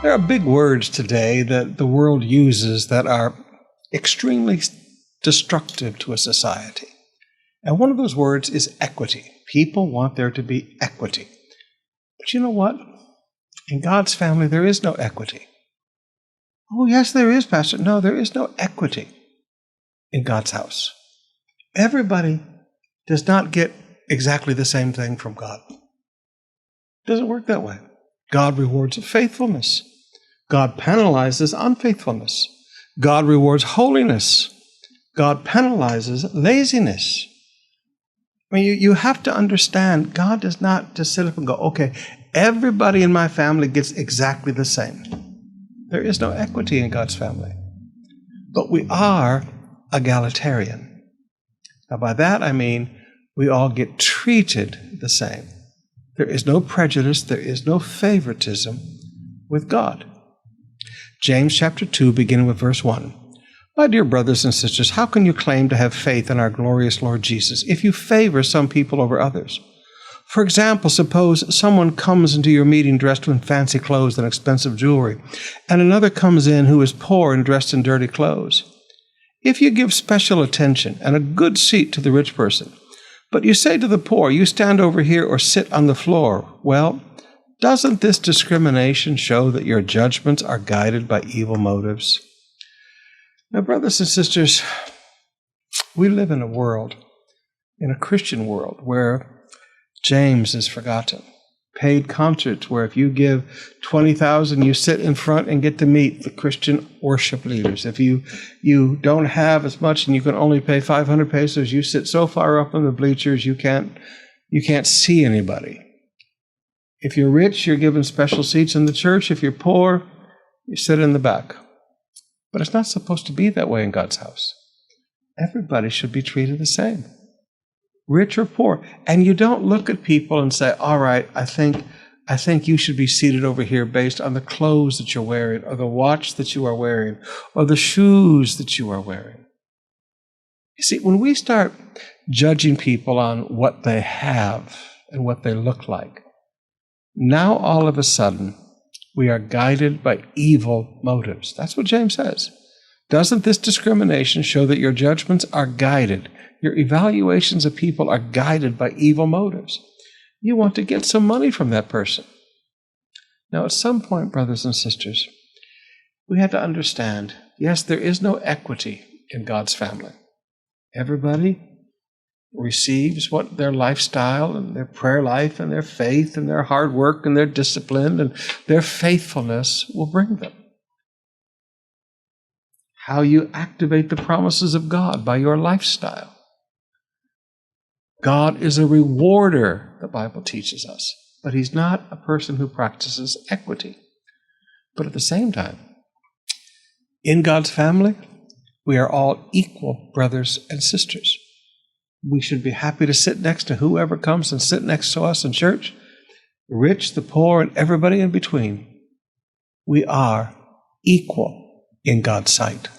There are big words today that the world uses that are extremely destructive to a society. And one of those words is equity. People want there to be equity. But you know what? In God's family, there is no equity. Oh, yes, there is, Pastor. No, there is no equity in God's house. Everybody does not get exactly the same thing from God. It doesn't work that way. God rewards faithfulness. God penalizes unfaithfulness. God rewards holiness. God penalizes laziness. I mean, you have to understand, God does not just sit up and go, okay, everybody in my family gets exactly the same. There is no equity in God's family. But we are egalitarian. Now, by that I mean we all get treated the same. There is no prejudice, there is no favoritism with God. James chapter 2, beginning with verse 1. My dear brothers and sisters, how can you claim to have faith in our glorious Lord Jesus if you favor some people over others? For example, suppose someone comes into your meeting dressed in fancy clothes and expensive jewelry, and another comes in who is poor and dressed in dirty clothes. If you give special attention and a good seat to the rich person, but you say to the poor, you stand over here or sit on the floor, well, doesn't this discrimination show that your judgments are guided by evil motives? Now, brothers and sisters, we live in a world, in a Christian world, where James is forgotten. Paid concerts where if you give $20,000, you sit in front and get to meet the Christian worship leaders. If you don't have as much and you can only pay 500 pesos, you sit so far up in the bleachers you can't see anybody. If you're rich, you're given special seats in the church. If you're poor, you sit in the back. But it's not supposed to be that way in God's house. Everybody should be treated the same, rich or poor. And you don't look at people and say, all right, I think you should be seated over here based on the clothes that you're wearing, or the watch that you are wearing, or the shoes that you are wearing. You see, when we start judging people on what they have and what they look like, now all of a sudden, we are guided by evil motives. That's what James says. Doesn't this discrimination show that your judgments are guided? Your evaluations of people are guided by evil motives. You want to get some money from that person. Now, at some point, brothers and sisters, we had to understand, yes, there is no equity in God's family. Everybody receives what their lifestyle and their prayer life and their faith and their hard work and their discipline and their faithfulness will bring them. How you activate the promises of God by your lifestyle. God is a rewarder, the Bible teaches us, but He's not a person who practices equity. But at the same time, in God's family, we are all equal brothers and sisters. We should be happy to sit next to whoever comes and sit next to us in church, the rich, the poor, and everybody in between. We are equal in God's sight.